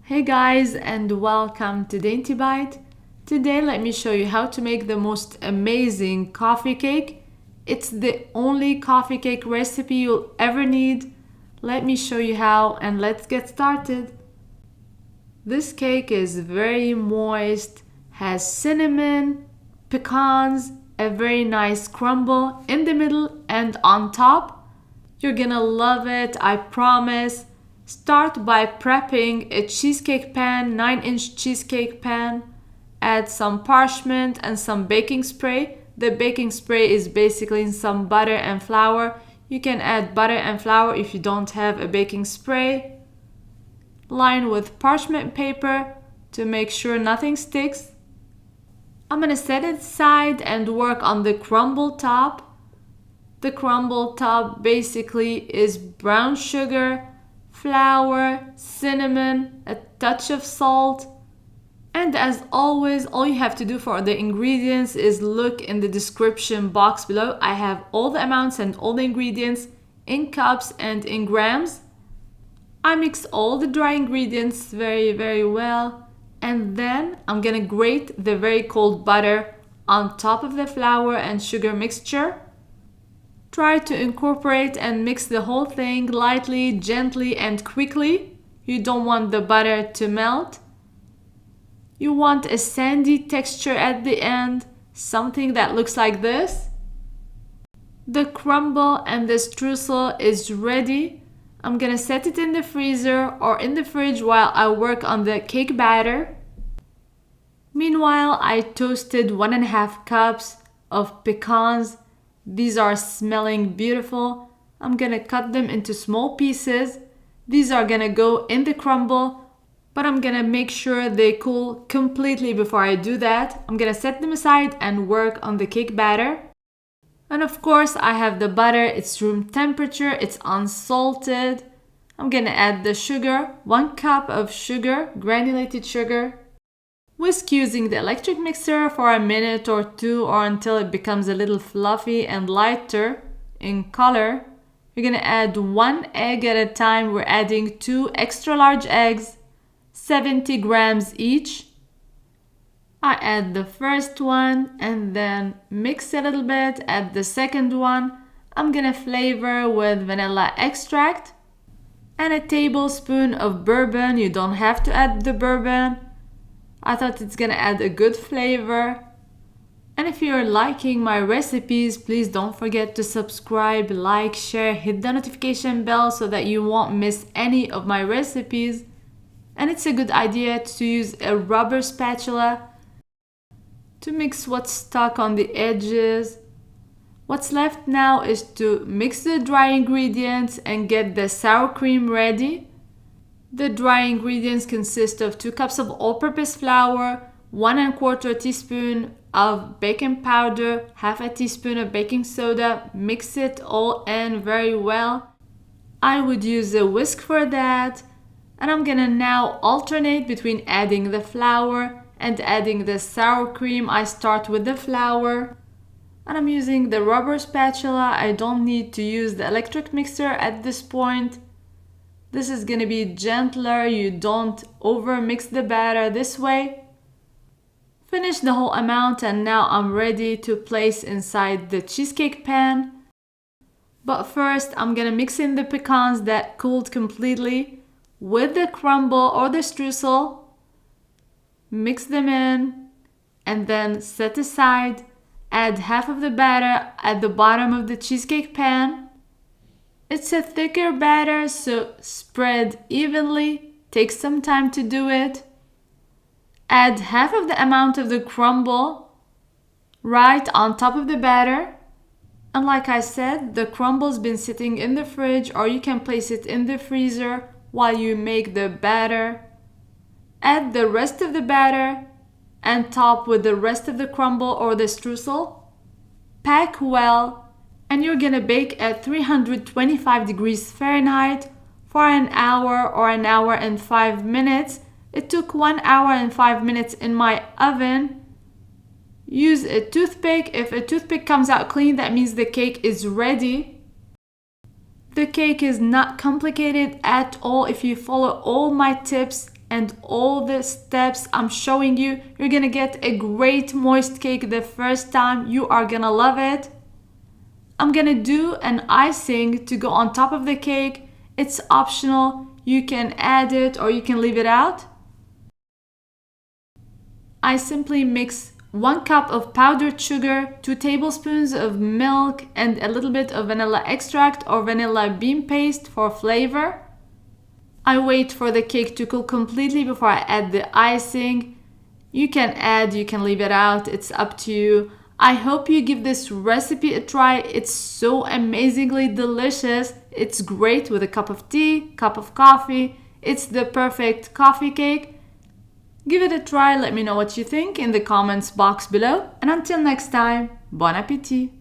Hey guys, and welcome to Dainty Bite. Today let me show you how to make the most amazing coffee cake. It's the only coffee cake recipe you'll ever need. Let me show you how and let's get started. This cake is very moist, has cinnamon, pecans, a very nice crumble in the middle and on top. You're gonna love it, I promise. Start by prepping a cheesecake pan, 9-inch cheesecake pan. Add some parchment and some baking spray. The baking spray is basically some butter and flour. You can add butter and flour if you don't have a baking spray. Line with parchment paper to make sure nothing sticks. I'm gonna set it aside and work on the crumble top. The crumble top basically is brown sugar, flour, cinnamon, a touch of salt. And as always, all you have to do for the ingredients is look in the description box below. I have all the amounts and all the ingredients in cups and in grams. I mix all the dry ingredients very well. And then I'm gonna grate the very cold butter on top of the flour and sugar mixture. Try to incorporate and mix the whole thing lightly, gently, and quickly. You don't want the butter to melt. You want a sandy texture at the end, something that looks like this. The crumble and the streusel is ready. I'm gonna set it in the freezer or in the fridge while I work on the cake batter. Meanwhile, I toasted 1.5 cups of pecans. These are smelling beautiful. I'm gonna cut them into small pieces. These are gonna go in the crumble, but I'm gonna make sure they cool completely before I do that. I'm gonna set them aside and work on the cake batter. And of course, I have the butter. It's room temperature. It's unsalted. I'm gonna add the sugar, 1 cup of sugar, granulated sugar. Whisk using the electric mixer for a minute or two or until it becomes a little fluffy and lighter in color. You're gonna add 1 egg at a time. We're adding 2 extra large eggs, 70 grams each. I add the first one and then mix a little bit. Add the second one. I'm gonna flavor with vanilla extract and a tablespoon of bourbon. You don't have to add the bourbon. I thought it's gonna add a good flavor. And if you're liking my recipes, please don't forget to subscribe, like, share, hit the notification bell so that you won't miss any of my recipes. And it's a good idea to use a rubber spatula to mix what's stuck on the edges. What's left now is to mix the dry ingredients and get the sour cream ready. The dry ingredients consist of 2 cups of all-purpose flour, 1¼ teaspoon of baking powder, 1/2 teaspoon of baking soda. Mix it all in very well. I would use a whisk for that. And I'm gonna now alternate between adding the flour and adding the sour cream. I start with the flour. And I'm using the rubber spatula. I don't need to use the electric mixer at this point. This is gonna be gentler. You don't over mix the batter this way. Finish the whole amount and now I'm ready to place inside the cheesecake pan. But first I'm gonna mix in the pecans that cooled completely with the crumble or the streusel. Mix them in and then set aside. Add half of the batter at the bottom of the cheesecake pan. It's a thicker batter, so spread evenly. Take some time to do it. Add half of the amount of the crumble right on top of the batter. And like I said, the crumble's been sitting in the fridge or you can place it in the freezer while you make the batter. Add the rest of the batter and top with the rest of the crumble or the streusel. Pack well. And you're gonna bake at 325 degrees Fahrenheit for an hour or an hour and 5 minutes. It took 1 hour and 5 minutes in my oven. Use a toothpick. If a toothpick comes out clean, that means the cake is ready. The cake is not complicated at all. If you follow all my tips and all the steps I'm showing you, you're gonna get a great moist cake the first time. You are gonna love it. I'm gonna do an icing to go on top of the cake. It's optional. You can add it or you can leave it out. I simply mix 1 cup of powdered sugar, 2 tablespoons of milk, and a little bit of vanilla extract or vanilla bean paste for flavor. I wait for the cake to cool completely before I add the icing. You can add, you can leave it out, it's up to you. I hope you give this recipe a try. It's so amazingly delicious. It's great with a cup of tea, cup of coffee. It's the perfect coffee cake. Give it a try, let me know what you think in the comments box below. And until next time, bon appétit!